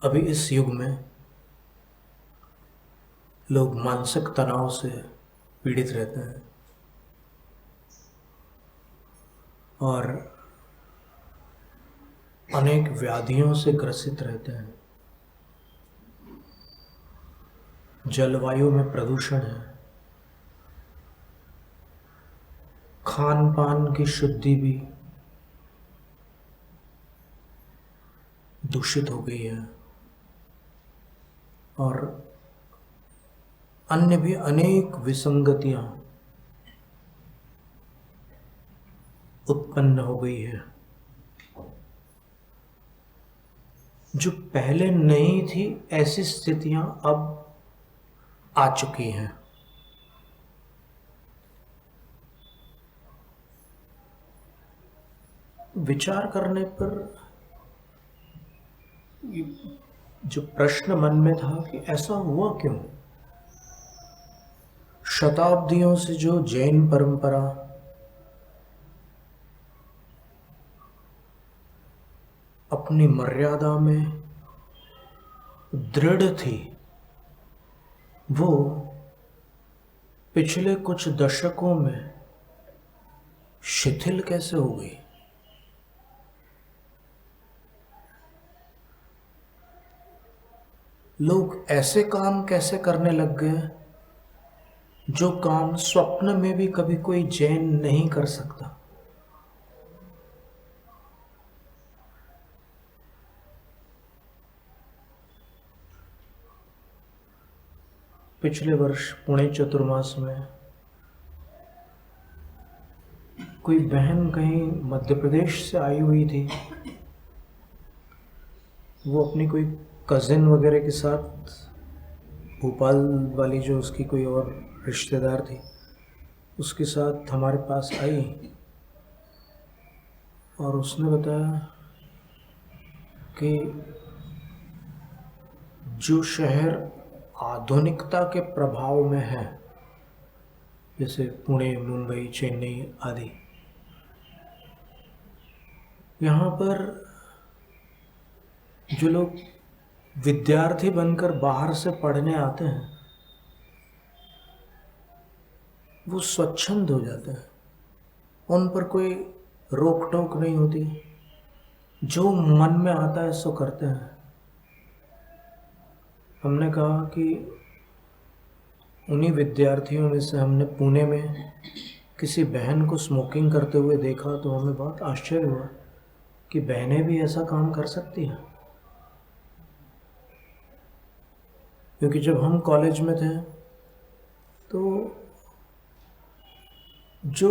अभी इस युग में लोग मानसिक तनाव से पीड़ित रहते हैं और अनेक व्याधियों से ग्रसित रहते हैं। जलवायु में प्रदूषण है, खान पान की शुद्धि भी दूषित हो गई है और अन्य भी अनेक विसंगतियां उत्पन्न हो गई है जो पहले नहीं थी। ऐसी स्थितियां अब आ चुकी हैं। विचार करने पर जो प्रश्न मन में था कि ऐसा हुआ क्यों। शताब्दियों से जो जैन परंपरा अपनी मर्यादा में दृढ़ थी, वो पिछले कुछ दशकों में शिथिल कैसे हो गई। लोग ऐसे काम कैसे करने लग गए जो काम स्वप्न में भी कभी कोई जैन नहीं कर सकता। पिछले वर्ष पुणे चतुर्मास में कोई बहन कहीं मध्य प्रदेश से आई हुई थी। वो अपनी कोई कज़िन वगैरह के साथ, भोपाल वाली जो उसकी कोई और रिश्तेदार थी, उसके साथ हमारे पास आई और उसने बताया कि जो शहर आधुनिकता के प्रभाव में है, जैसे पुणे, मुंबई, चेन्नई आदि, यहाँ पर जो लोग विद्यार्थी बनकर बाहर से पढ़ने आते हैं वो स्वच्छंद हो जाते हैं। उन पर कोई रोक टोक नहीं होती, जो मन में आता है सो करते हैं। हमने कहा कि उन्हीं विद्यार्थियों में से हमने पुणे में किसी बहन को स्मोकिंग करते हुए देखा तो हमें बहुत आश्चर्य हुआ कि बहनें भी ऐसा काम कर सकती हैं। क्योंकि जब हम कॉलेज में थे तो जो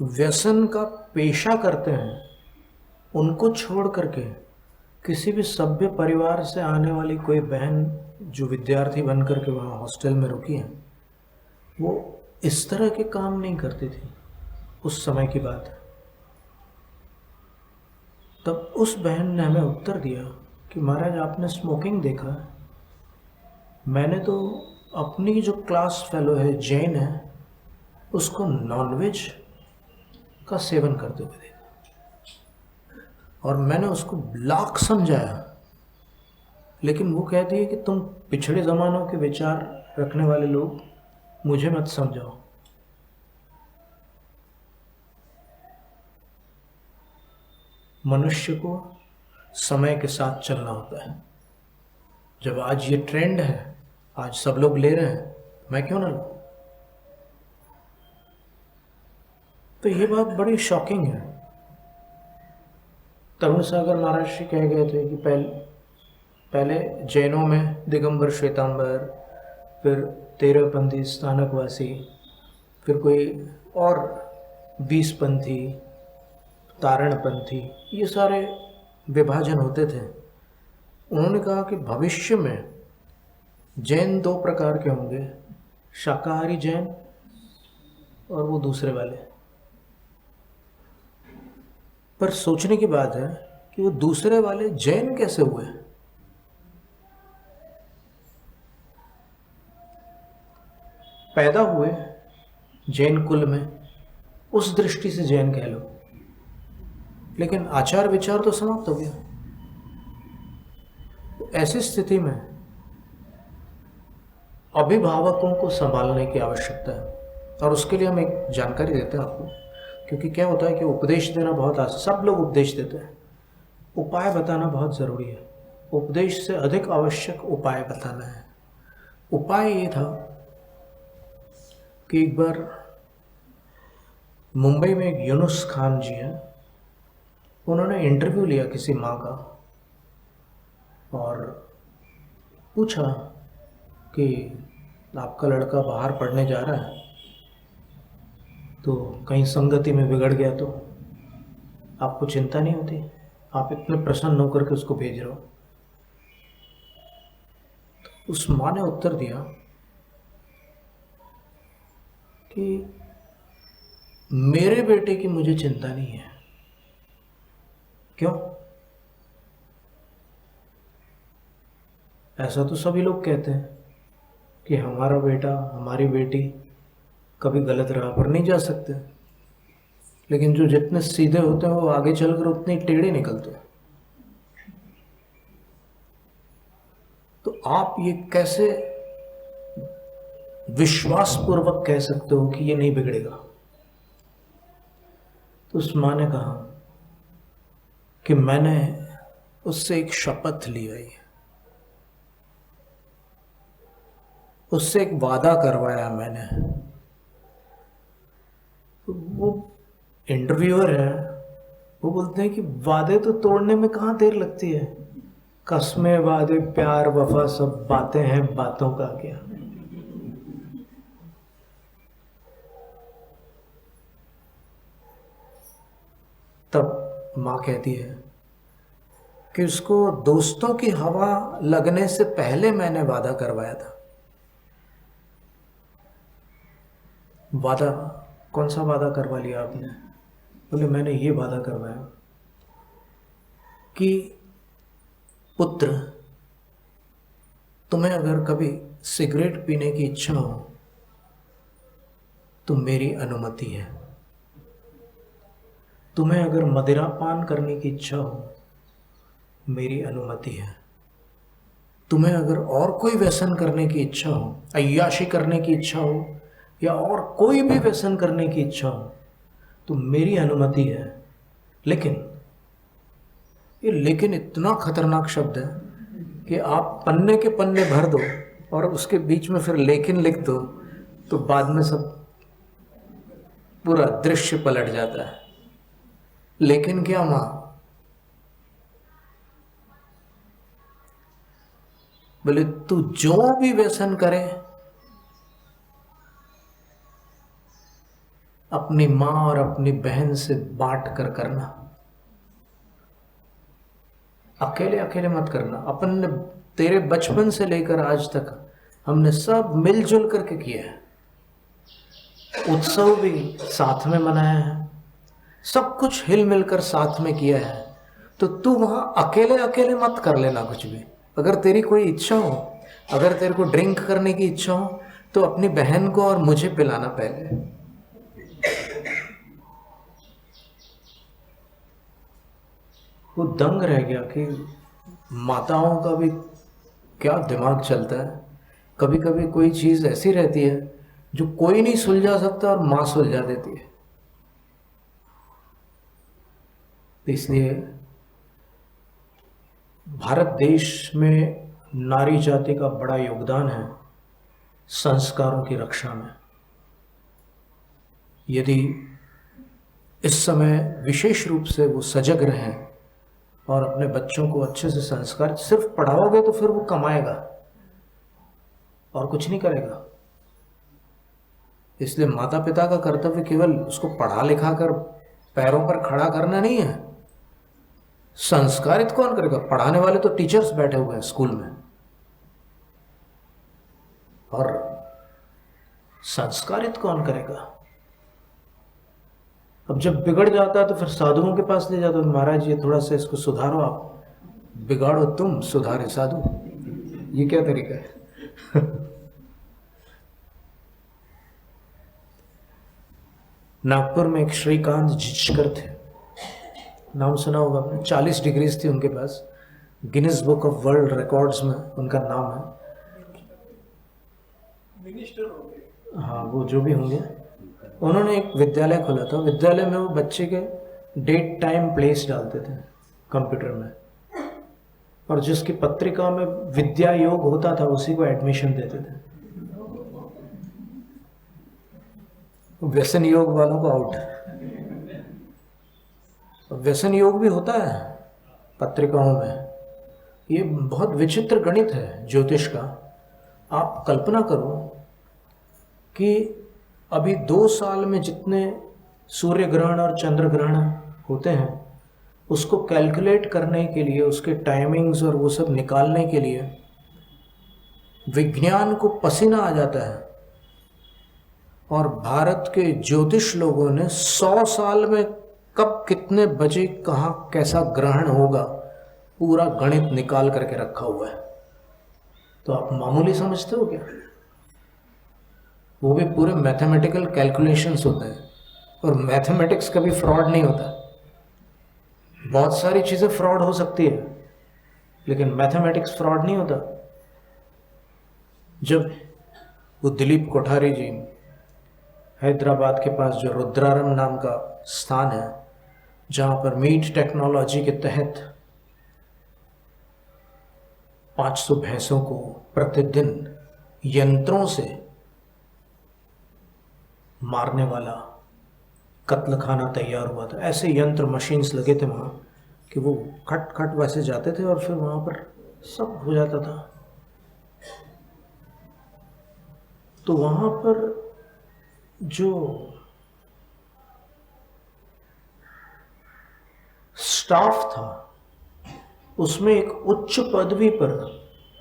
व्यसन का पेशा करते हैं उनको छोड़ करके किसी भी सभ्य परिवार से आने वाली कोई बहन जो विद्यार्थी बन करके वहाँ हॉस्टल में रुकी है, वो इस तरह के काम नहीं करती थी। उस समय की बात है। तब उस बहन ने हमें उत्तर दिया कि महाराज, आपने स्मोकिंग देखा है? मैंने तो अपनी जो क्लास फेलो है, जैन है, उसको नॉनवेज का सेवन करते हुए देखा और मैंने उसको लाख समझाया, लेकिन वो कहती है कि तुम पिछड़े ज़मानों के विचार रखने वाले लोग, मुझे मत समझाओ। मनुष्य को समय के साथ चलना होता है। जब आज ये ट्रेंड है, आज सब लोग ले रहे हैं, मैं क्यों ना लूं? तो ये बात बड़ी शॉकिंग है। तरुण सागर महाराज जी कह गए थे कि पहले जैनों में दिगंबर श्वेतांबर, फिर तेरहपंथी स्थानकवासी, फिर कोई और 20 पंथी, तारणपंथी, ये सारे विभाजन होते थे। उन्होंने कहा कि भविष्य में जैन 2 प्रकार के होंगे, शाकाहारी जैन और वो दूसरे वाले। पर सोचने की बात है कि वो दूसरे वाले जैन कैसे हुए। पैदा हुए जैन कुल में, उस दृष्टि से जैन कह लो, लेकिन आचार विचार तो समाप्त हो गया। ऐसी स्थिति में अभिभावकों को संभालने की आवश्यकता है, और उसके लिए हम एक जानकारी देते हैं आपको। क्योंकि क्या होता है कि उपदेश देना बहुत आसान, सब लोग उपदेश देते हैं, उपाय बताना बहुत ज़रूरी है। उपदेश से अधिक आवश्यक उपाय बताना है। उपाय ये था कि एक बार मुंबई में एक यूनुस खान जी हैं, उन्होंने इंटरव्यू लिया किसी माँ का और पूछा कि आपका लड़का बाहर पढ़ने जा रहा है, तो कहीं संगति में बिगड़ गया तो आपको चिंता नहीं होती? आप इतने प्रसन्न होकर के उसको भेज रहे हो। तो उस माँ ने उत्तर दिया कि मेरे बेटे की मुझे चिंता नहीं है। क्यों? ऐसा तो सभी लोग कहते हैं कि हमारा बेटा हमारी बेटी कभी गलत राह पर नहीं जा सकते, लेकिन जो जितने सीधे होते हैं वो आगे चलकर उतने टेढ़े निकलते हैं। तो आप ये कैसे विश्वासपूर्वक कह सकते हो कि ये नहीं बिगड़ेगा? तो उस माँ ने कहा कि मैंने उससे एक शपथ ली है, उससे एक वादा करवाया मैंने। तो वो इंटरव्यूअर है, वो बोलते हैं कि वादे तो तोड़ने में कहाँ देर लगती है, कस्में वादे प्यार वफा सब बातें हैं, बातों का क्या। तब माँ कहती है कि उसको दोस्तों की हवा लगने से पहले मैंने वादा करवाया था। वादा? कौन सा वादा करवा लिया आपने? बोले मैंने ये वादा करवाया कि पुत्र, तुम्हें अगर कभी सिगरेट पीने की इच्छा हो तो मेरी अनुमति है। तुम्हें अगर मदिरा पान करने की इच्छा हो, मेरी अनुमति है। तुम्हें अगर और कोई व्यसन करने की इच्छा हो, अय्याशी करने की इच्छा हो, या और कोई भी व्यसन करने की इच्छा हो, तो मेरी अनुमति है। लेकिन ये लेकिन इतना खतरनाक शब्द है कि आप पन्ने के पन्ने भर दो और उसके बीच में फिर लेकिन लिख दो, तो बाद में सब पूरा दृश्य पलट जाता है। लेकिन क्या माँ? बोले तू जो भी व्यसन करे अपनी माँ और अपनी बहन से बांट कर करना, अकेले अकेले मत करना। अपन ने तेरे बचपन से लेकर आज तक हमने सब मिलजुल करके किया है, उत्सव भी साथ में मनाया है, सब कुछ हिल मिलकर साथ में किया है। तो तू वहां अकेले अकेले मत कर लेना कुछ भी। अगर तेरी कोई इच्छा हो, अगर तेरे को ड्रिंक करने की इच्छा हो, तो अपनी बहन को और मुझे पिलाना पहले। वो दंग रह गया कि माताओं का भी क्या दिमाग चलता है। कभी कभी कोई चीज़ ऐसी रहती है जो कोई नहीं सुलझा सकता और माँ सुलझा देती है। इसलिए भारत देश में नारी जाति का बड़ा योगदान है संस्कारों की रक्षा में। यदि इस समय विशेष रूप से वो सजग रहें और अपने बच्चों को अच्छे से संस्कार, सिर्फ पढ़ाओगे तो फिर वो कमाएगा और कुछ नहीं करेगा। इसलिए माता पिता का कर्तव्य केवल उसको पढ़ा लिखा कर पैरों पर खड़ा करना नहीं है। संस्कारित कौन करेगा? पढ़ाने वाले तो टीचर्स बैठे हुए हैं स्कूल में, और संस्कारित कौन करेगा? अब जब बिगड़ जाता है तो फिर साधुओं के पास ले जाते हो, महाराज ये थोड़ा सा इसको सुधारो, आप बिगाड़ो तुम, सुधारे साधु। ये क्या तरीका है? नागपुर में एक श्रीकांत जिचकर थे, नाम सुना होगा आपने। 40 डिग्रीज थी उनके पास, Guinness Book of World Records में उनका नाम है। मिनिस्टर हो गए। हाँ, वो जो भी होंगे, उन्होंने एक विद्यालय खोला था। विद्यालय में वो बच्चे के डेट टाइम प्लेस डालते थे कंप्यूटर में, और जिसकी पत्रिका में विद्या योग होता था उसी को एडमिशन देते थे। व्यसन योग वालों को आउट। व्यसन योग भी होता है पत्रिकाओं में। ये बहुत विचित्र गणित है ज्योतिष का। आप कल्पना करो कि अभी 2 साल में जितने सूर्य ग्रहण और चंद्र ग्रहण होते हैं उसको कैलकुलेट करने के लिए, उसके टाइमिंग्स और वो सब निकालने के लिए विज्ञान को पसीना आ जाता है। और भारत के ज्योतिष लोगों ने 100 साल में कब कितने बजे कहाँ कैसा ग्रहण होगा पूरा गणित निकाल करके रखा हुआ है। तो आप मामूली समझते हो क्या? वो भी पूरे मैथमेटिकल कैलकुलेशंस होते हैं, और मैथमेटिक्स कभी फ्रॉड नहीं होता। बहुत सारी चीज़ें फ्रॉड हो सकती है लेकिन मैथमेटिक्स फ्रॉड नहीं होता। जब वो दिलीप कोठारी जी हैदराबाद के पास जो रुद्रारम नाम का स्थान है जहाँ पर मीट टेक्नोलॉजी के तहत 500 भैंसों को प्रतिदिन यंत्रों से मारने वाला कत्ल खाना तैयार हुआ था। ऐसे यंत्र मशीन्स लगे थे वहाँ कि वो खट खट वैसे जाते थे और फिर वहाँ पर सब हो जाता था। तो वहाँ पर जो स्टाफ था उसमें एक उच्च पदवी पर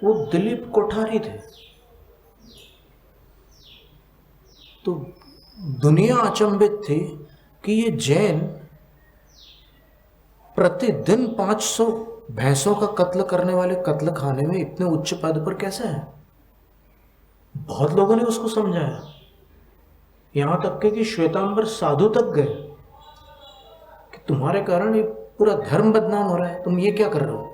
वो दिलीप कोठारी थे। तो दुनिया अचंभित थी कि ये जैन प्रतिदिन 500 भैंसों का कत्ल करने वाले कत्ल खाने में इतने उच्च पद पर कैसे हैं। बहुत लोगों ने उसको समझाया, यहां तक कि श्वेतांबर साधु तक गए कि तुम्हारे कारण ये पूरा धर्म बदनाम हो रहा है, तुम ये क्या कर रहे हो।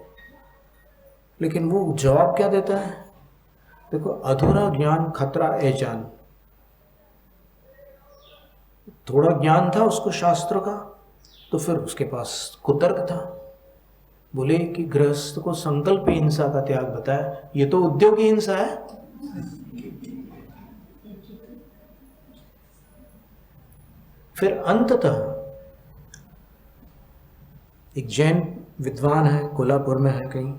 लेकिन वो जवाब क्या देता है? देखो, अधूरा ज्ञान खतरा ए जान। थोड़ा ज्ञान था उसको शास्त्रों का, तो फिर उसके पास कुतर्क था। बोले कि गृहस्थ को संकल्प हिंसा का त्याग बताया, ये तो उद्योगी हिंसा है। फिर अंततः एक जैन विद्वान है, कोल्हापुर में है कहीं,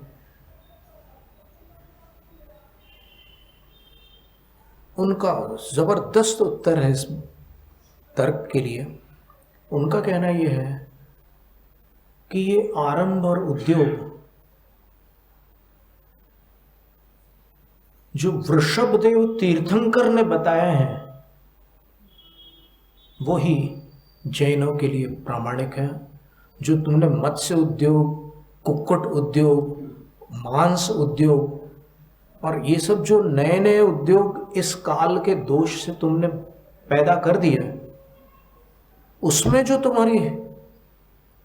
उनका जबरदस्त उत्तर है इस तर्क के लिए। उनका कहना यह है कि ये आरंभ और उद्योग जो वृषभदेव तीर्थंकर ने बताए हैं वो ही जैनों के लिए प्रामाणिक है। जो तुमने मत्स्य उद्योग, कुक्कुट उद्योग, मांस उद्योग और ये सब जो नए नए उद्योग इस काल के दोष से तुमने पैदा कर दिया, उसमें जो तुम्हारी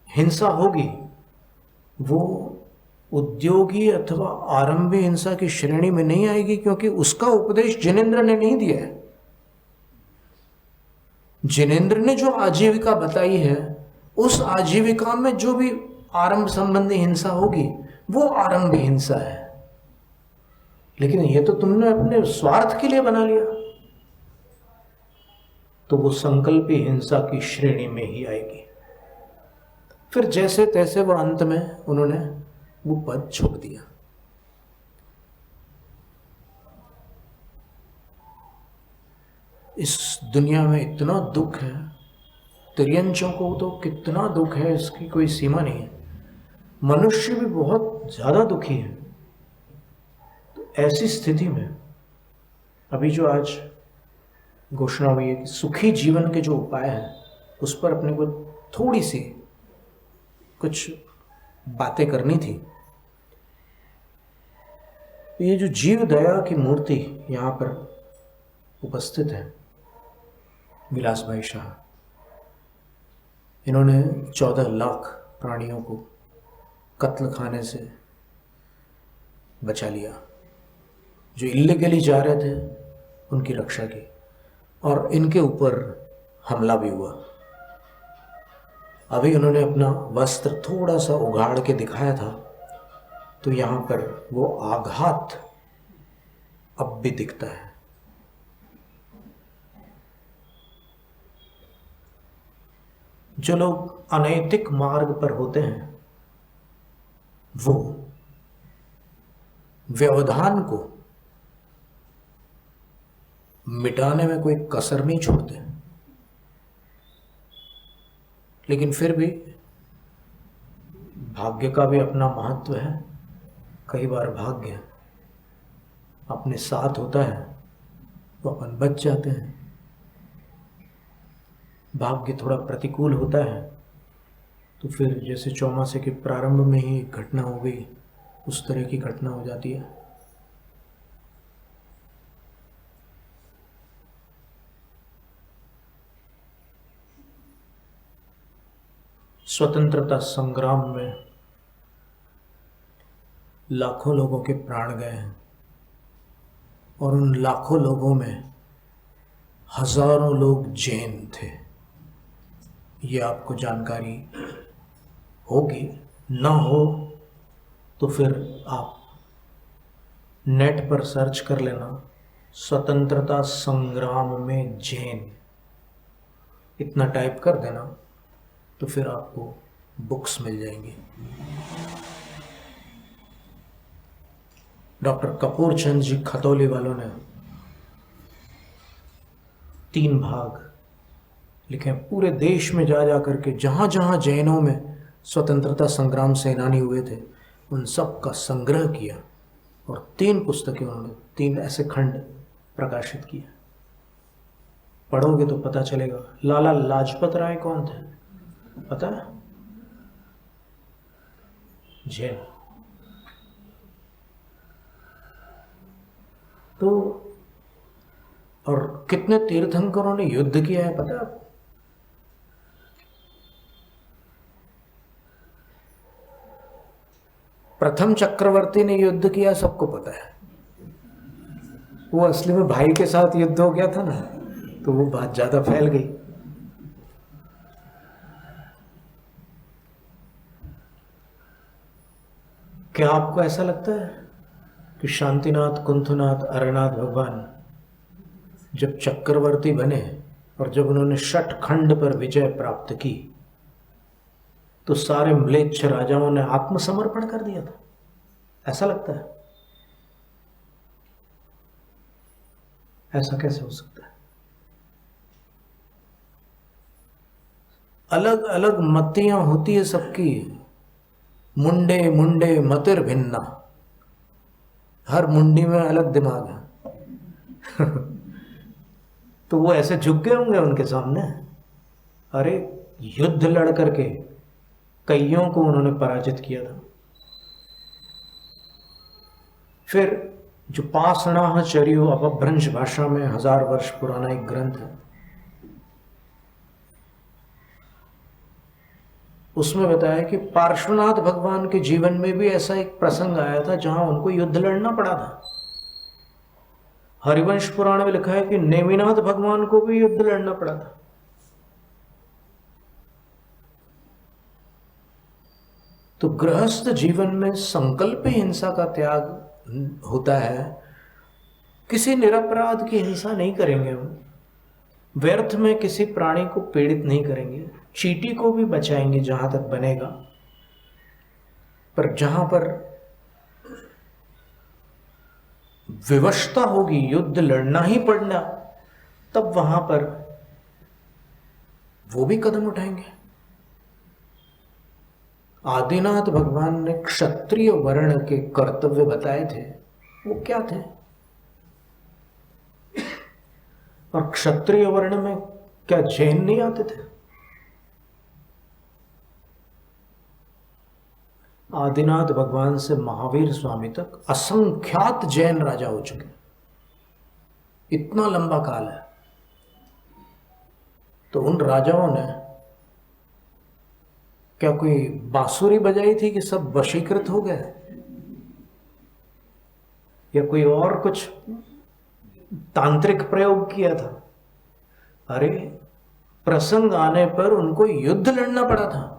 हिंसा होगी वो उद्योगी अथवा आरंभी हिंसा की श्रेणी में नहीं आएगी, क्योंकि उसका उपदेश जिनेंद्र ने नहीं दिया है। जिनेंद्र ने जो आजीविका बताई है उस आजीविका में जो भी आरंभ संबंधी हिंसा होगी वो आरंभी हिंसा है। लेकिन ये तो तुमने अपने स्वार्थ के लिए बना लिया, तो वो संकल्पी हिंसा की श्रेणी में ही आएगी। फिर जैसे तैसे वो अंत में उन्होंने वो पद छोड़ दिया। इस दुनिया में इतना दुख है, तिर्यंचों को तो कितना दुख है, इसकी कोई सीमा नहीं है। मनुष्य भी बहुत ज्यादा दुखी है। तो ऐसी स्थिति में अभी जो आज घोषणा हुई है कि सुखी जीवन के जो उपाय हैं उस पर अपने को थोड़ी सी कुछ बातें करनी थी। ये जो जीव दया की मूर्ति यहाँ पर उपस्थित है, विलास भाई शाह, इन्होंने 14 लाख प्राणियों को कत्ल खाने से बचा लिया, जो इल्लीगली जा रहे थे उनकी रक्षा की, और इनके ऊपर हमला भी हुआ। अभी उन्होंने अपना वस्त्र थोड़ा सा उघाड़ के दिखाया था, तो यहाँ पर वो आघात अब भी दिखता है। जो लोग अनैतिक मार्ग पर होते हैं वो व्यवधान को मिटाने में कोई कसर नहीं छोड़ते, लेकिन फिर भी भाग्य का भी अपना महत्व है। कई बार भाग्य अपने साथ होता है तो अपन बच जाते हैं, भाग्य थोड़ा प्रतिकूल होता है तो फिर जैसे चौमासे के प्रारंभ में ही एक घटना हो गई, उस तरह की घटना हो जाती है। स्वतंत्रता संग्राम में लाखों लोगों के प्राण गए हैं, और उन लाखों लोगों में हजारों लोग जैन थे। ये आपको जानकारी होगी, ना हो तो फिर आप नेट पर सर्च कर लेना, स्वतंत्रता संग्राम में जैन, इतना टाइप कर देना तो फिर आपको बुक्स मिल जाएंगी। डॉक्टर कपूर चंद जी खतौली वालों ने 3 भाग लिखे हैं, पूरे देश में जा करके जहाँ जहाँ जैनों में स्वतंत्रता संग्राम सेनानी हुए थे उन सब का संग्रह किया, और 3 पुस्तकें उन्होंने 3 ऐसे खंड प्रकाशित किए। पढ़ोगे तो पता चलेगा। लाला लाजपत राय कौन थे पता है? जैन। तो और कितने तीर्थंकरों ने युद्ध किया है पता है आपको? प्रथम चक्रवर्ती ने युद्ध किया, सबको पता है। वो असली में भाई के साथ युद्ध हो गया था ना, तो वो बात ज्यादा फैल गई। क्या आपको ऐसा लगता है कि शांतिनाथ, कुंथनाथ, अरनाथ भगवान जब चक्रवर्ती बने और जब उन्होंने शतखंड पर विजय प्राप्त की तो सारे म्लेच्छ राजाओं ने आत्मसमर्पण कर दिया था? ऐसा लगता है? ऐसा कैसे हो सकता है? अलग अलग मतियां होती है सबकी, मुंडे मुंडे मतिर भिन्ना, हर मुंडी में अलग दिमाग है। तो वो ऐसे झुक गए होंगे उनके सामने। अरे युद्ध लड़ करके कईयों को उन्होंने पराजित किया था। फिर जो पाषाणाह चर्यो अपभ्रंश भाषा में 1000 वर्ष पुराना एक ग्रंथ है, उसमें बताया कि पार्श्वनाथ भगवान के जीवन में भी ऐसा एक प्रसंग आया था जहां उनको युद्ध लड़ना पड़ा था। हरिवंश पुराण में लिखा है कि नेमिनाथ भगवान को भी युद्ध लड़ना पड़ा था। तो गृहस्थ जीवन में संकल्प हिंसा का त्याग होता है। किसी निरपराध की हिंसा नहीं करेंगे हम, व्यर्थ में किसी प्राणी को पीड़ित नहीं करेंगे, चींटी को भी बचाएंगे जहां तक बनेगा। पर जहां पर विवशता होगी, युद्ध लड़ना ही पड़ना, तब वहां पर वो भी कदम उठाएंगे। आदिनाथ भगवान ने क्षत्रिय वर्ण के कर्तव्य बताए थे, वो क्या थे? और क्षत्रिय वर्ण में क्या जैन नहीं आते थे? आदिनाथ भगवान से महावीर स्वामी तक असंख्यात जैन राजा हो चुके, इतना लंबा काल है। तो उन राजाओं ने क्या कोई बांसुरी बजाई थी कि सब वशीकृत हो गए? या कोई और कुछ तांत्रिक प्रयोग किया था? अरे प्रसंग आने पर उनको युद्ध लड़ना पड़ा था।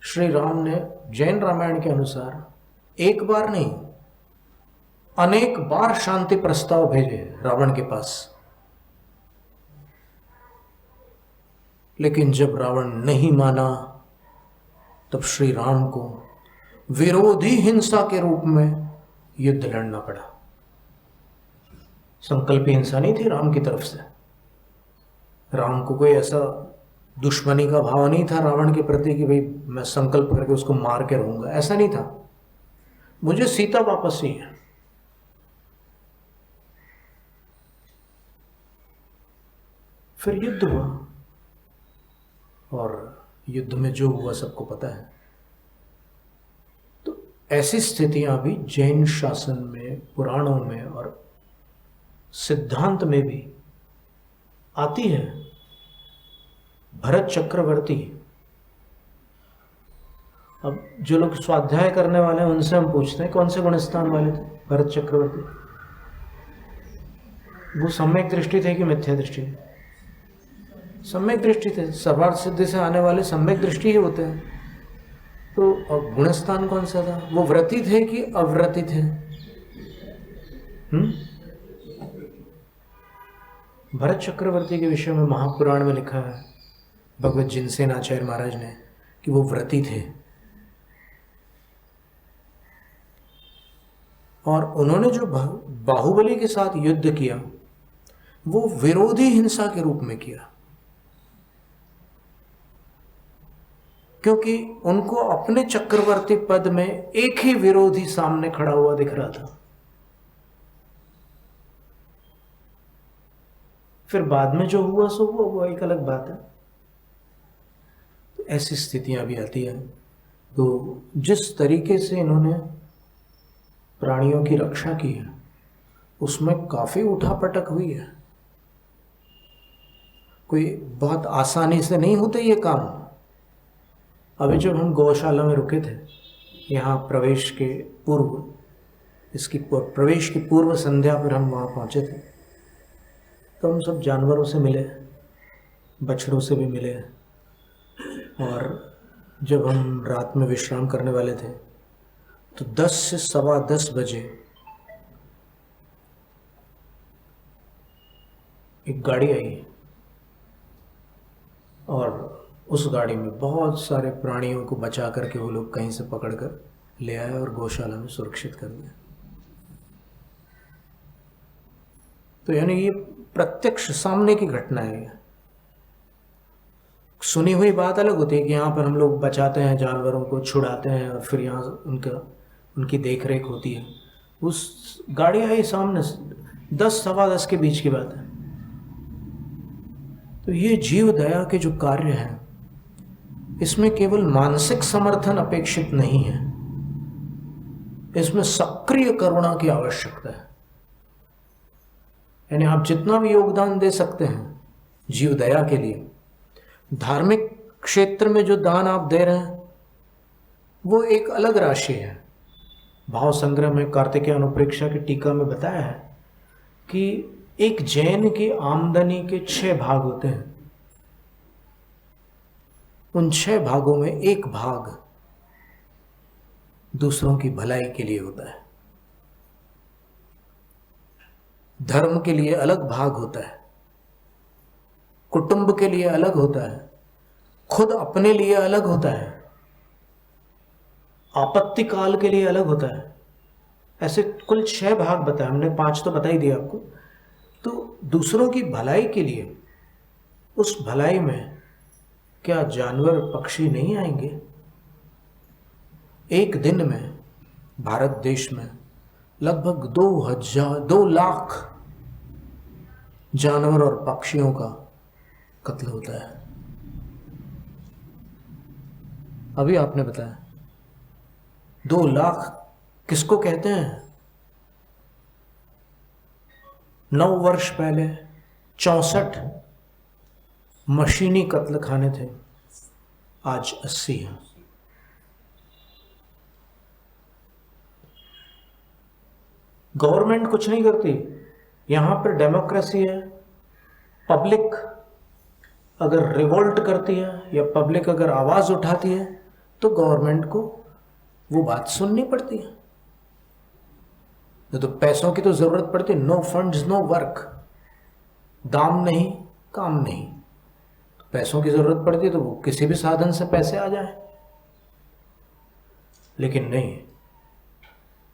श्री राम ने जैन रामायण के अनुसार एक बार नहीं, अनेक बार शांति प्रस्ताव भेजे रावण के पास, लेकिन जब रावण नहीं माना तब श्री राम को विरोधी हिंसा के रूप में युद्ध लड़ना पड़ा। संकल्पी हिंसा नहीं थी राम की तरफ से। राम को कोई ऐसा दुश्मनी का भाव नहीं था रावण के प्रति कि भाई मैं संकल्प करके उसको मार के रहूंगा, ऐसा नहीं था। मुझे सीता वापस चाहिए। फिर युद्ध हुआ, और युद्ध में जो हुआ सबको पता है। तो ऐसी स्थितियां भी जैन शासन में, पुराणों में और सिद्धांत में भी आती है। भरत चक्रवर्ती, अब जो लोग स्वाध्याय करने वाले हैं उनसे हम पूछते हैं कौन से गुणस्थान वाले थे भरत चक्रवर्ती? वो सम्यक दृष्टि थे कि मिथ्या दृष्टि? सम्यक दृष्टि थे। सर्वार्थ सिद्धि से आने वाले सम्यक दृष्टि ही होते हैं। तो अब गुणस्थान कौन सा था? वो व्रती थे कि अव्रती थे? भरत चक्रवर्ती के विषय में महापुराण में लिखा है भगवत जिनसेन आचार्य महाराज ने कि वो व्रती थे, और उन्होंने जो बाहुबली के साथ युद्ध किया वो विरोधी हिंसा के रूप में किया, क्योंकि उनको अपने चक्रवर्ती पद में एक ही विरोधी सामने खड़ा हुआ दिख रहा था। फिर बाद में जो हुआ सो हुआ, वो एक अलग बात है। तो ऐसी स्थितियां भी आती हैं। तो जिस तरीके से इन्होंने प्राणियों की रक्षा की है उसमें काफी उठापटक हुई है। कोई बहुत आसानी से नहीं होते ये काम। अभी जब हम गौशाला में रुके थे, यहाँ प्रवेश के पूर्व, इसकी प्रवेश की पूर्व संध्या पर हम वहाँ पहुँचे थे, तो हम सब जानवरों से मिले, बछड़ों से भी मिले। और जब हम रात में विश्राम करने वाले थे तो 10 से 10:15 बजे एक गाड़ी आई, और उस गाड़ी में बहुत सारे प्राणियों को बचा करके वो लोग कहीं से पकड़कर ले आए और गौशाला में सुरक्षित कर दिया। तो यानी ये प्रत्यक्ष सामने की घटना है। सुनी हुई बात अलग होती है कि यहाँ पर हम लोग बचाते हैं, जानवरों को छुड़ाते हैं और फिर यहाँ उनकी देख रेख होती है। उस गाड़ी आई सामने, 10 सवा 10 के बीच की बात है। तो ये जीव दया के जो कार्य हैं इसमें केवल मानसिक समर्थन अपेक्षित नहीं है, इसमें सक्रिय करुणा की आवश्यकता है। यानी आप जितना भी योगदान दे सकते हैं जीव दया के लिए, धार्मिक क्षेत्र में जो दान आप दे रहे हैं वो एक अलग राशि है। भाव संग्रह में कार्तिकेय अनुप्रेक्षा की टीका में बताया है कि एक जैन की आमदनी के 6 भाग होते हैं। उन 6 भागों में एक भाग दूसरों की भलाई के लिए होता है। धर्म के लिए अलग भाग होता है, कुटुंब के लिए अलग होता है, खुद अपने लिए अलग होता है, आपत्ति काल के लिए अलग होता है। ऐसे कुल 6 भाग बताए हमने, 5 तो बता ही दिया आपको। तो दूसरों की भलाई के लिए, उस भलाई में क्या जानवर पक्षी नहीं आएंगे? एक दिन में भारत देश में लगभग 2 लाख जानवर और पक्षियों का कत्ल होता है। अभी आपने बताया 2 लाख किसको कहते हैं? 9 वर्ष पहले 64 मशीनी कत्ल खाने थे, आज 80 हैं। गवर्नमेंट कुछ नहीं करती, यहाँ पर डेमोक्रेसी है। पब्लिक अगर रिवोल्ट करती है या पब्लिक अगर आवाज़ उठाती है तो गवर्नमेंट को वो बात सुननी पड़ती है। तो पैसों की तो ज़रूरत पड़ती है, नो फंड्स नो वर्क, दाम नहीं काम नहीं, तो पैसों की ज़रूरत पड़ती है तो वो किसी भी साधन से पैसे आ जाए। लेकिन नहीं,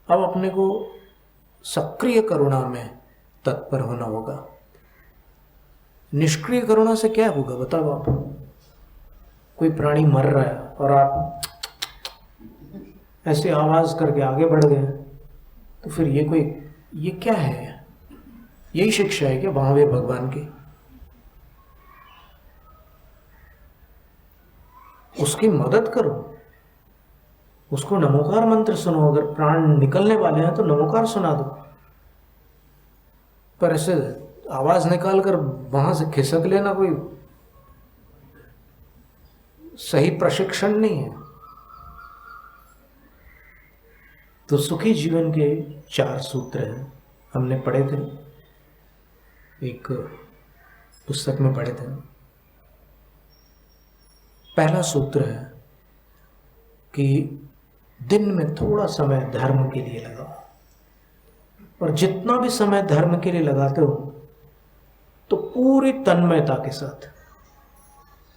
अब अपने को सक्रिय करुणा में तत्पर होना होगा। निष्क्रिय करुणा से क्या होगा बताओ आप? कोई प्राणी मर रहा है और आप ऐसे आवाज करके आगे बढ़ गए, तो फिर ये क्या है? यही शिक्षा है क्या महावीर भगवान की? उसकी मदद करो, उसको नमोकार मंत्र सुनो। अगर प्राण निकलने वाले हैं तो नमोकार सुना दो, पर ऐसे आवाज निकाल कर वहां से खिसक लेना कोई सही प्रशिक्षण नहीं है। तो सुखी जीवन के 4 सूत्र हैं, हमने पढ़े थे, एक पुस्तक में पढ़े थे। पहला सूत्र है कि दिन में थोड़ा समय धर्म के लिए लगाओ, और जितना भी समय धर्म के लिए लगाते हो तो पूरी तन्मयता के साथ,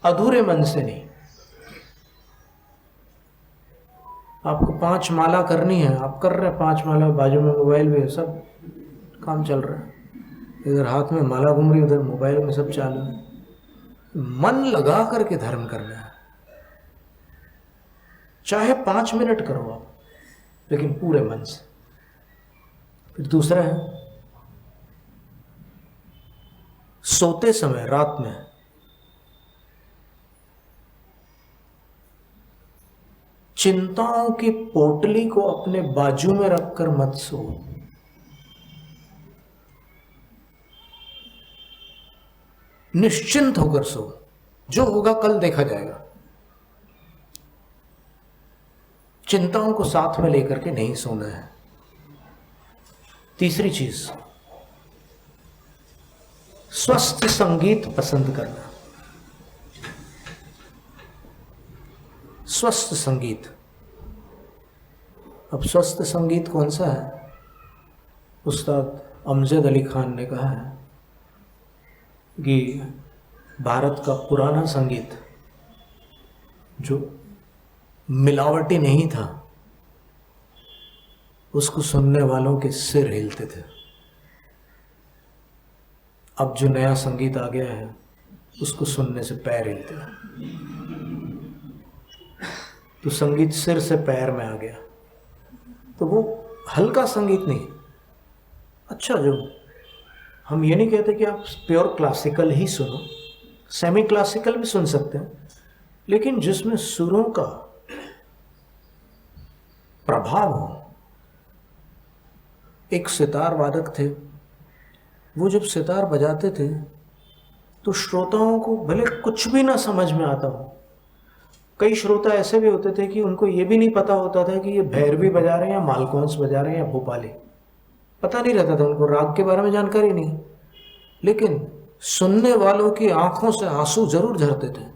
अधूरे मन से नहीं। आपको 5 माला करनी है, आप कर रहे हैं 5 माला, बाजू में मोबाइल भी है, सब काम चल रहा है, इधर हाथ में माला घूम रही, उधर मोबाइल में सब चालू है। मन लगा करके धर्म करना है, चाहे 5 मिनट करो आप, लेकिन पूरे मन से। फिर दूसरा है सोते समय रात में चिंताओं की पोटली को अपने बाजू में रखकर मत सो। निश्चिंत होकर सो, जो होगा कल देखा जाएगा। चिंताओं को साथ में लेकर के नहीं सोना है। तीसरी चीज, स्वस्थ संगीत पसंद करना। स्वस्थ संगीत, अब स्वस्थ संगीत कौन सा है? उस्ताद अमजद अली खान ने कहा है कि भारत का पुराना संगीत जो मिलावटी नहीं था, उसको सुनने वालों के सिर हिलते थे। अब जो नया संगीत आ गया है उसको सुनने से पैर हिलते हैं। तो संगीत सिर से पैर में आ गया, तो वो हल्का संगीत नहीं। अच्छा, जो हम ये नहीं कहते कि आप प्योर क्लासिकल ही सुनो, सेमी क्लासिकल भी सुन सकते हैं, लेकिन जिसमें सुरों का प्रभाव हो। एक सितार वादक थे, वो जब सितार बजाते थे तो श्रोताओं को भले कुछ भी ना समझ में आता हो, कई श्रोता ऐसे भी होते थे कि उनको ये भी नहीं पता होता था कि ये भैरवी बजा रहे हैं या मालकौंस बजा रहे हैं या भोपाली, पता नहीं रहता था उनको, राग के बारे में जानकारी नहीं, लेकिन सुनने वालों की आंखों से आंसू जरूर झरते थे।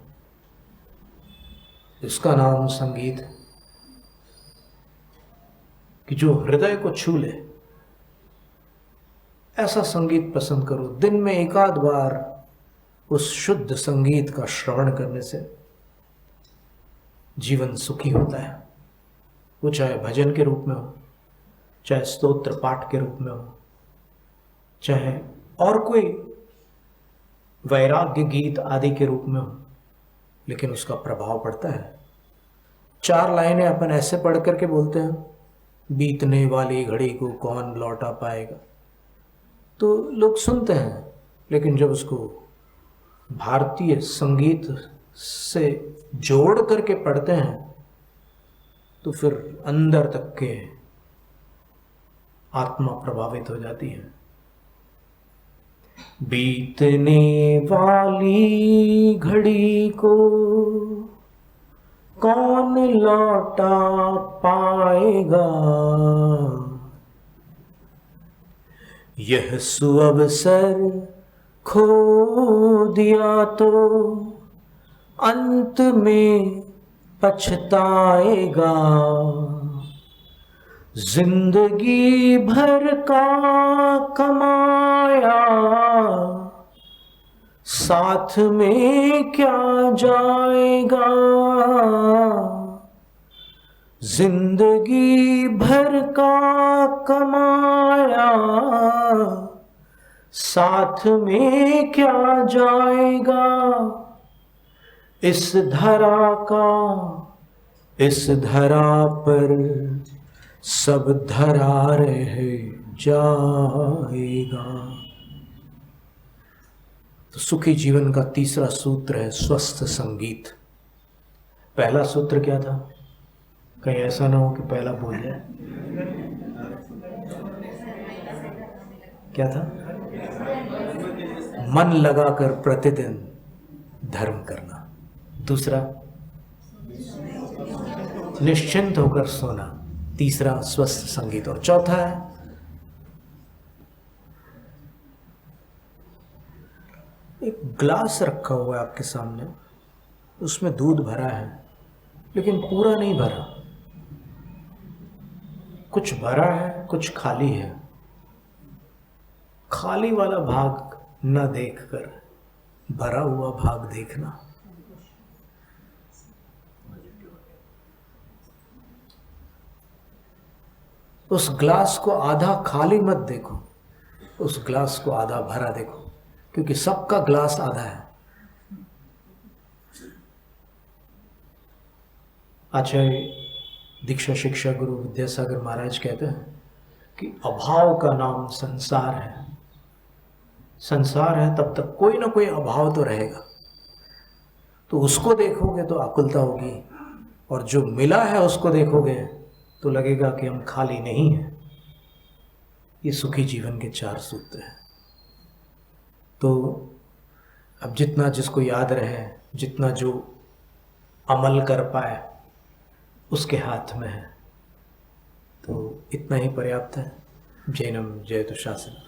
इसका नाम संगीत है, कि जो हृदय को छू ले। ऐसा संगीत पसंद करो। दिन में एक आध बार उस शुद्ध संगीत का श्रवण करने से जीवन सुखी होता है। वो चाहे भजन के रूप में हो, चाहे स्तोत्र पाठ के रूप में हो, चाहे और कोई वैराग्य गीत आदि के रूप में हो, लेकिन उसका प्रभाव पड़ता है। 4 लाइनें अपन ऐसे पढ़ करके बोलते हैं, बीतने वाली घड़ी को कौन लौटा पाएगा, तो लोग सुनते हैं, लेकिन जब उसको भारतीय संगीत से जोड़ करके पढ़ते हैं तो फिर अंदर तक के आत्मा प्रभावित हो जाती है। बीतने वाली घड़ी को कौन लौटा पाएगा, यह सुअवसर खो दिया तो अंत में पछताएगा, जिंदगी भर का कमाया साथ में क्या जाएगा, जिंदगी भर का कमाया साथ में क्या जाएगा, इस धरा पर सब धरा रह जाएगा। तो सुखी जीवन का तीसरा सूत्र है स्वस्थ संगीत। पहला सूत्र क्या था? कहीं ऐसा ना हो कि पहला भूल जाए। क्या था? मन लगाकर प्रतिदिन धर्म करना। दूसरा निश्चिंत होकर सोना। तीसरा स्वस्थ संगीत। और चौथा है एक ग्लास रखा हुआ है आपके सामने, उसमें दूध भरा है लेकिन पूरा नहीं भरा, कुछ भरा है कुछ खाली है। खाली वाला भाग न देखकर भरा हुआ भाग देखना। उस ग्लास को आधा खाली मत देखो, उस ग्लास को आधा भरा देखो, क्योंकि सबका ग्लास आधा है। आचार्य दीक्षा शिक्षा गुरु विद्यासागर महाराज कहते हैं कि अभाव का नाम संसार है। संसार है तब तक कोई ना कोई अभाव तो रहेगा, तो उसको देखोगे तो आकुलता होगी, और जो मिला है उसको देखोगे तो लगेगा कि हम खाली नहीं हैं। ये सुखी जीवन के 4 सूत्र हैं। तो अब जितना जिसको याद रहे, जितना जो अमल कर पाए उसके हाथ में है, तो इतना ही पर्याप्त है। जैनम जयतु शासन।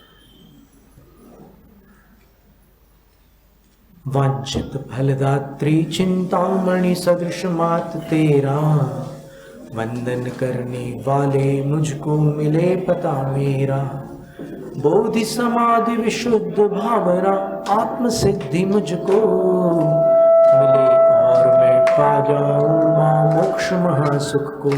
वांछित फलदात्री चिंतामणि सदृश मात तेरा, वंदन करने वाले मुझको मिले पता मेरा। बोधि समाधि विशुद्ध भावना आत्म सिद्धि मुझको मिले, और मैं पा जाऊं मां मोक्ष महासुख को।